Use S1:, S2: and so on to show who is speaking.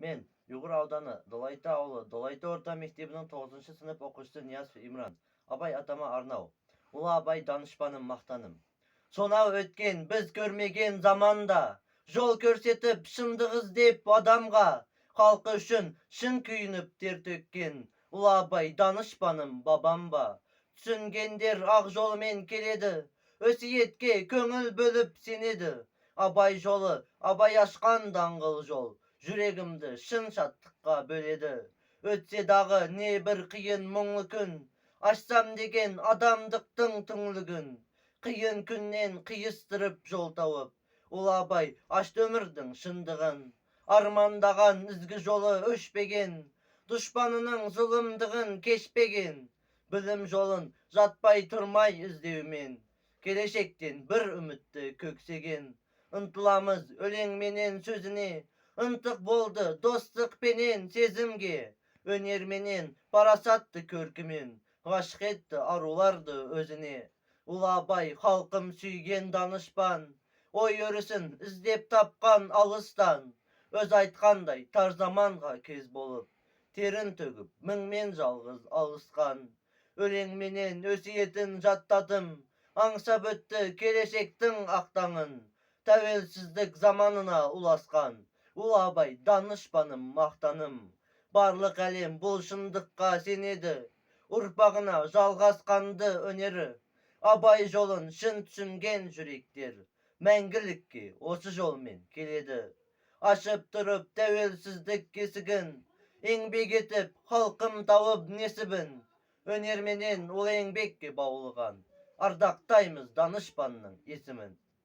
S1: Мен Югыр ауданы Долайты ауылы Долайты орта мектебінің 9 сынып оқушысы Ниязов Имран. Абай атама арнау. Ұлы Абай данышпаным, мақтаным. Сонау өткен біз көрмеген заманда, жол көрсетіп шындық іздеп адамға, халқы үшін шын күйініп тер төккен Ұлы Абай данышпаным, бабам ба. Түсінгендер ақ жолымен келеді, өсиетке көңіл бөліп сенеді. Абай жолы, Абай ашқан даңғыл жол, жүрегімді шын шаттыққа бөледі. Өтсе дағы не бір қиын мұңлы күн, ашсам деген адамдықтың түңлігін. Қиын күннен қиыстырып жол тауып, Ұлы Абай ашты өмірдің шындығын. Армандаған ізгі жолы өшпеген, дұшпанының зұлымдығын кешпеген. Білім жолын жатпай тұрмай іздеумен, келешектен бір үмітті көксеген. Ынтыламыз өлеңменен сөзіне, ынтық болды достықпенен сезімге. Өнерменен парасатты көркімен, ғашық етті аруларды өзіне. Ұлы Абай халқым сүйген данышпан, ой өрісін іздеп тапқан алыстан. Өз айтқандай тар заманға кез болып, терін төгіп мыңмен жалғыз алысқан. Өлеңменен өсиетін жаттадым, аңсап өтті келешектің ақтаңын. Тәуелсіздік заманына ұласқан Ұлы Абай данышпаным, мақтаным. Барлық әлем бұл шындыққа сенеді, ұрпағына жалғасқанды өнері. Абай жолын шын түсінген жүректер мәңгілікке осы жолмен келеді. Ашып тұрып тәуелсіздік кесігін, еңбек етіп халқым тауып несібін. Өнерменен ол еңбекке баулыған, ардақтаймыз данышпанның есімін.